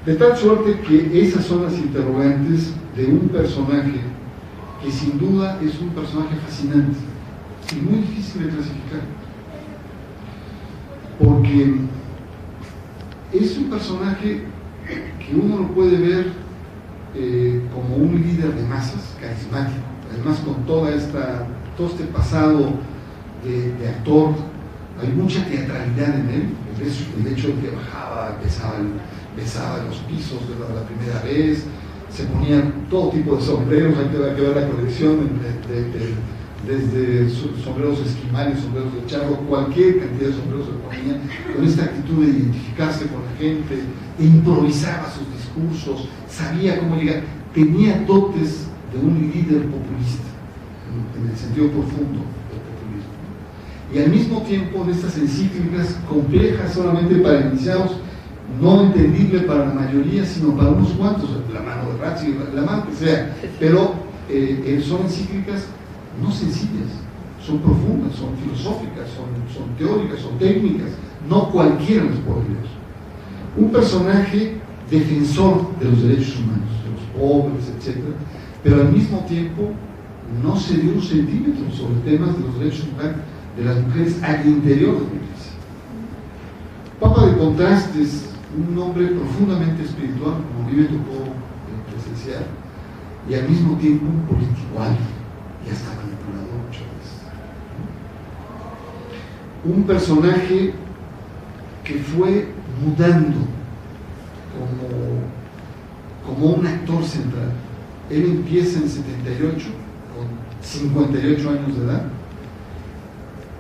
De tal suerte que esas son las interrogantes de un personaje que sin duda es un personaje fascinante y muy difícil de clasificar, porque es un personaje que uno lo puede ver como un líder de masas, carismático, además con todo este pasado de actor. Hay mucha teatralidad en él, el hecho de que bajaba, besaba los pisos de la primera vez, se ponían todo tipo de sombreros, hay que ver la colección desde sombreros esquimales, sombreros de charro, cualquier cantidad de sombreros se ponía, con esta actitud de identificarse con la gente, improvisaba sus discursos, sabía cómo llegar, tenía dotes de un líder populista, en el sentido profundo del populismo. Y al mismo tiempo, en estas encíclicas complejas solamente para iniciados, no entendible para la mayoría, sino para unos cuantos, la mano de Ratzinger, la mano que sea, pero son encíclicas no sencillas, son profundas, son filosóficas, son teóricas, son técnicas, no cualquiera las puede leer. Un personaje defensor de los derechos humanos, de los pobres, etc., pero al mismo tiempo no se dio un centímetro sobre temas de los derechos humanos de las mujeres al interior de la iglesia. Papa de Contrastes, un hombre profundamente espiritual, como a mí me tocó presenciar, y al mismo tiempo un político hábil y hasta manipulador muchas veces. Un personaje que fue mudando como un actor central. Él empieza en 78, con 58 años de edad,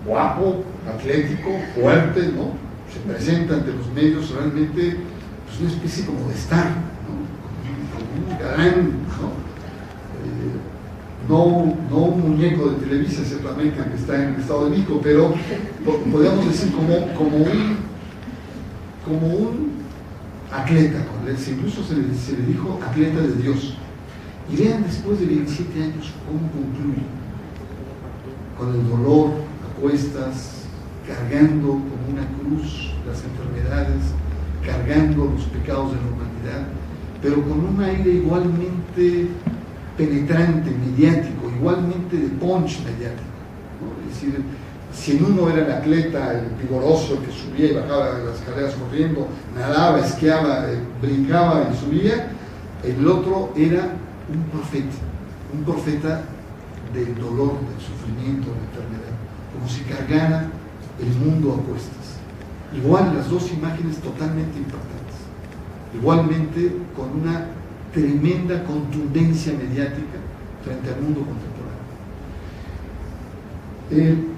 guapo, atlético, fuerte, ¿no? Se presenta ante los medios realmente pues, una especie como de star, como un galán, no un muñeco de Televisa, ciertamente, que está en el Estado de México, pero podríamos decir como un atleta, incluso se le dijo atleta de Dios. Y vean después de 27 años cómo concluye, con el dolor a cuestas, cargando como una cruz las enfermedades, cargando los pecados de la humanidad, pero con un aire igualmente penetrante, mediático, igualmente de punch mediático, ¿no? Es decir, si en uno era el atleta, el vigoroso, el que subía y bajaba las escaleras corriendo, nadaba, esquiaba, brincaba y subía, el otro era un profeta del dolor, del sufrimiento, de la enfermedad, como si cargara el mundo a cuestas. Igual las dos imágenes totalmente impactantes, igualmente con una tremenda contundencia mediática frente al mundo contemporáneo.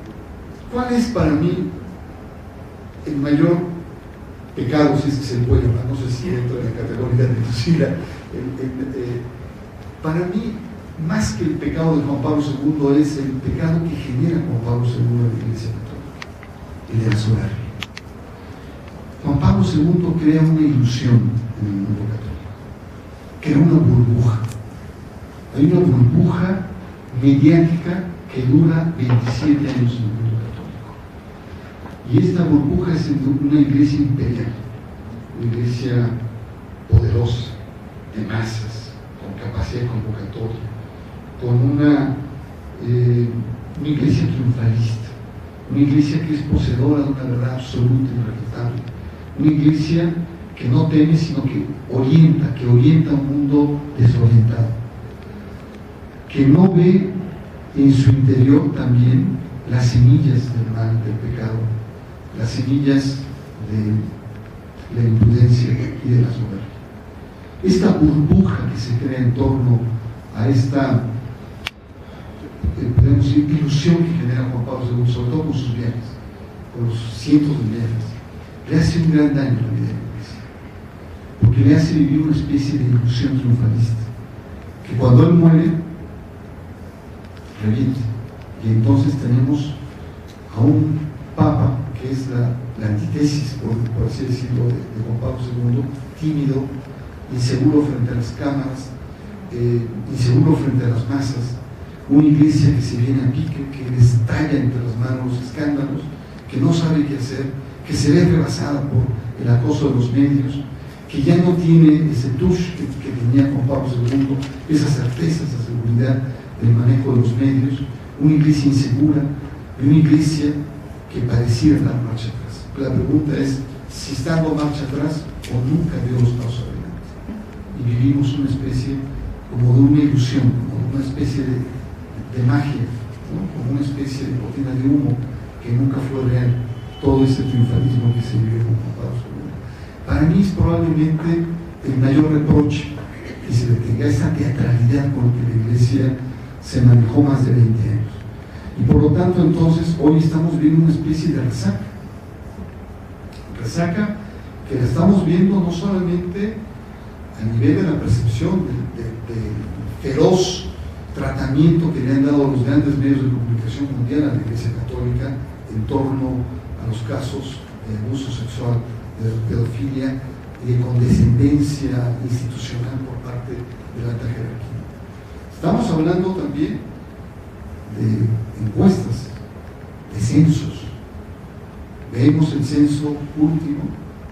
¿Cuál es para mí el mayor pecado, si es que se puede llamar? No sé si entra en la categoría de Lucila. Para mí, más que el pecado de Juan Pablo II, es el pecado que genera Juan Pablo II en la Iglesia Católica, el de la soberbia. Juan Pablo II crea una ilusión en el mundo católico, crea una burbuja. Hay una burbuja mediática que dura 27 años en el mundo católico. Y esta burbuja es una iglesia imperial, una iglesia poderosa, de masas, con capacidad convocatoria, con una iglesia triunfalista, una iglesia que es poseedora de una verdad absoluta y irrefutable, una iglesia que no teme, sino que orienta a un mundo desorientado, que no ve en su interior también las semillas del mal, del pecado, las semillas de la imprudencia y de la soberbia. Esta burbuja que se crea en torno a esta podemos decir, ilusión que genera Juan Pablo II, sobre todo con sus viajes, con los cientos de viajes, le hace un gran daño a la vida de la iglesia, porque le hace vivir una especie de ilusión triunfalista, que cuando él muere, reviente. Y entonces tenemos a un papa que es la antítesis, por así decirlo, de Juan Pablo II, tímido, inseguro frente a las cámaras, inseguro frente a las masas, una iglesia que se viene a pique, que les talla entre las manos los escándalos, que no sabe qué hacer, que se ve rebasada por el acoso de los medios, que ya no tiene ese touch que tenía Juan Pablo II, esa certeza, esa seguridad del manejo de los medios, una iglesia insegura y una iglesia que pareciera dar marcha atrás. La pregunta es si está dando marcha atrás o nunca dio los pasos adelante. Y vivimos una especie como de una ilusión, como una especie de magia, ¿no? Como una especie de cortina de humo que nunca fue real, todo ese triunfalismo que se vive con Juan Pablo II. Para mí es probablemente el mayor reproche que se le tenga, esa teatralidad con la que la iglesia se manejó más de 20 años. Y por lo tanto, entonces, hoy estamos viendo una especie de resaca. Resaca que la estamos viendo no solamente a nivel de la percepción del feroz tratamiento que le han dado los grandes medios de comunicación mundial a la Iglesia Católica en torno a los casos de abuso sexual, de pedofilia y de condescendencia institucional por parte de la alta jerarquía. Estamos hablando también de encuestas, de censos. Vemos el censo último,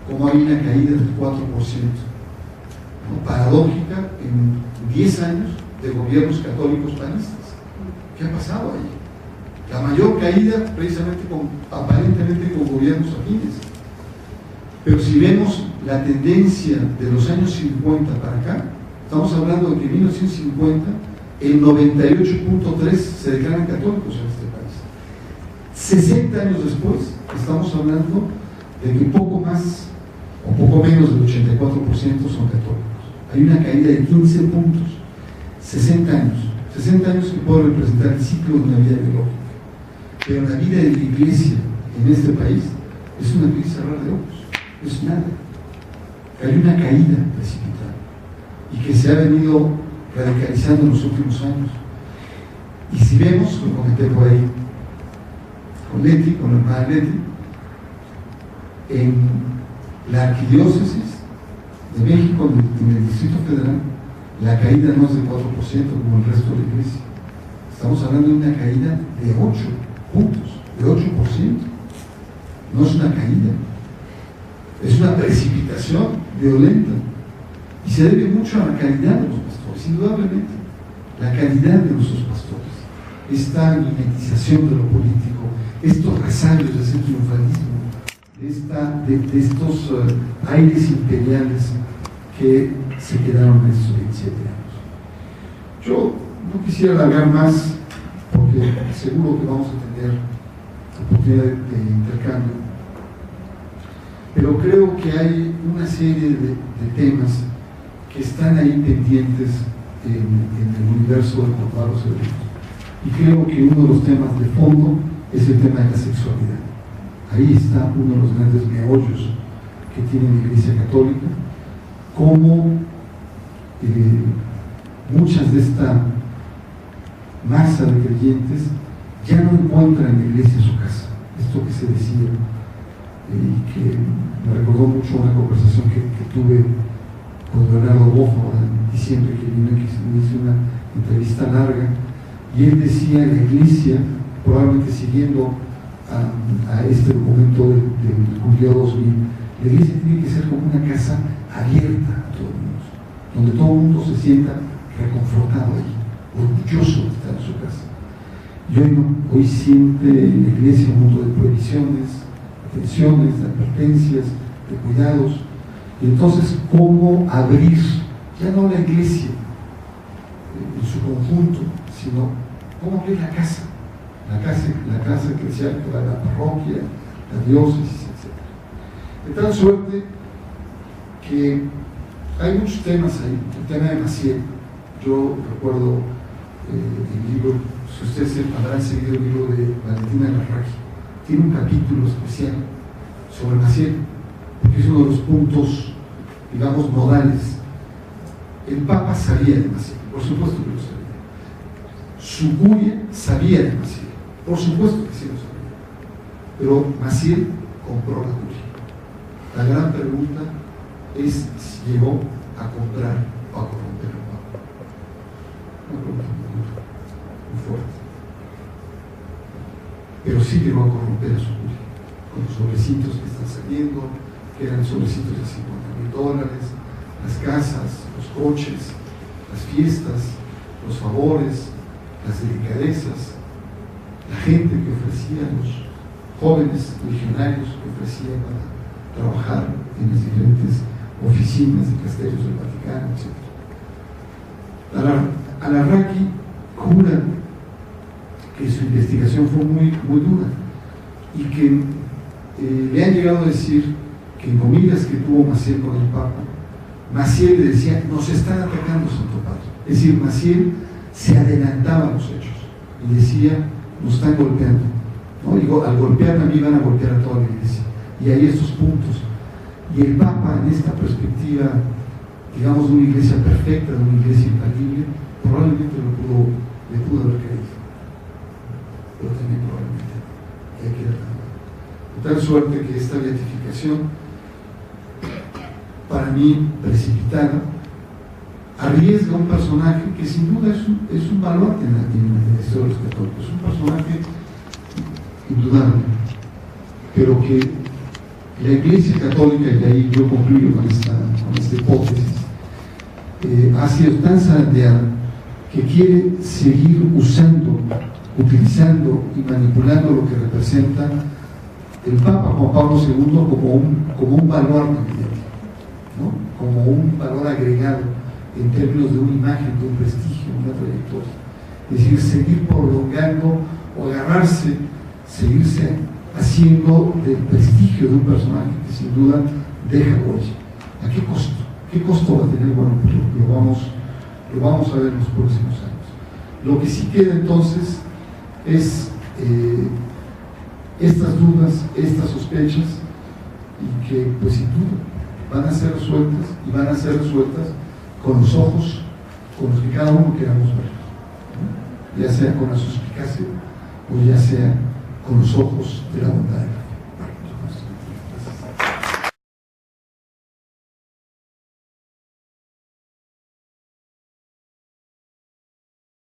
como hay una caída del 4%, ¿no? Paradójica en 10 años de gobiernos católicos panistas. ¿Qué ha pasado ahí? La mayor caída precisamente aparentemente con gobiernos afines. Pero si vemos la tendencia de los años 50 para acá, estamos hablando de que en 1950 el 98.3% se declaran católicos en este país. 60 años después, estamos hablando de que poco más o poco menos del 84% son católicos. Hay una caída de 15 puntos. 60 años que puede representar el ciclo de una vida biológica. Pero la vida de la iglesia en este país es una abrir y cerrar de ojos, es nada. Hay una caída precipitada y que se ha venido radicalizando en los últimos años. Y si vemos, lo comenté por ahí con Leti, con la hermana Leti, en la arquidiócesis de México, en el Distrito Federal, la caída no es de 4% como el resto de la iglesia. Estamos hablando de una caída de 8 puntos, de 8%. No es una caída, es una precipitación violenta. Y se debe mucho a la calidad de los pastores, indudablemente. La calidad de nuestros pastores, esta mimetización de lo político, estos resabios de ese triunfalismo, de estos aires imperiales que se quedaron en esos 27 años. Yo no quisiera alargar más, porque seguro que vamos a tener oportunidad de intercambio, pero creo que hay una serie de temas que están ahí pendientes en el universo de Juan Pablo II. Y creo que uno de los temas de fondo es el tema de la sexualidad. Ahí está uno de los grandes meollos que tiene la Iglesia Católica, cómo muchas de esta masa de creyentes ya no encuentran en la iglesia su casa. Esto que se decía, y que me recordó mucho una conversación que tuve con Leonardo Boffo en diciembre, que vino y que me hizo una entrevista larga, y él decía en la iglesia, probablemente siguiendo a este documento del Julio 2000, la iglesia tiene que ser como una casa abierta a todo el mundo, donde todo el mundo se sienta reconfortado ahí, orgulloso de estar en su casa. Y hoy siente en la iglesia un mundo de prohibiciones, de tensiones, de advertencias, de cuidados. Y entonces, ¿cómo abrir, ya no la iglesia en su conjunto, sino cómo abrir la casa eclesial, la parroquia, la diócesis, etc. De tal suerte que hay muchos temas ahí. El tema de Maciel, yo recuerdo el libro, si ustedes habrán seguido el libro de Valentina Larraqui, tiene un capítulo especial sobre Maciel, porque es uno de los puntos, digamos, nodales. El Papa sabía de Maciel, por supuesto que lo sabía. Su curia sabía de Maciel, por supuesto que sí lo sabía. Pero Maciel compró la curia. La gran pregunta es si llegó a comprar o a corromper al Papa. Una pregunta muy fuerte. Pero sí llegó a corromper a su curia, con los sobrecitos que están saliendo, que eran sobrecitos de $50,000, las casas, los coches, las fiestas, los favores, las delicadezas, la gente que ofrecía, los jóvenes legionarios que ofrecían para trabajar en las diferentes oficinas y castellos del Vaticano, etc. Al-Arraqui jura que su investigación fue muy dura y que le han llegado a decir que en comidas que tuvo Maciel con el Papa, Maciel le decía: nos están atacando, Santo Padre. Es decir, Maciel se adelantaba a los hechos y decía: nos están golpeando, ¿no? Digo, al golpearme a mí van a golpear a toda la iglesia. Y hay estos puntos. Y el Papa, en esta perspectiva, digamos, de una iglesia perfecta, de una iglesia infalible, probablemente le pudo haber creído. Pero también probablemente hay que de tal suerte que esta beatificación, para mí precipitada, arriesga a un personaje que sin duda es un baluarte en la historia de los católicos, es un personaje indudable, pero que la Iglesia Católica, y de ahí yo concluyo con esta hipótesis, ha sido tan zarandeada que quiere seguir utilizando y manipulando lo que representa el Papa Juan Pablo II como un valor mediático, ¿no? Como un valor agregado en términos de una imagen, de un prestigio, una trayectoria. Es decir, seguir prolongando o agarrarse, seguirse haciendo del prestigio de un personaje que sin duda deja huella. ¿A qué costo? ¿Qué costo va a tener? Bueno, pues lo vamos a ver en los próximos años. Lo que sí queda entonces es estas dudas, estas sospechas, y que pues sin duda van a ser resueltas, y van a ser resueltas con los ojos con los que cada uno queramos ver, ¿no? Ya sea con la suspicacia o ya sea con los ojos de la bondad.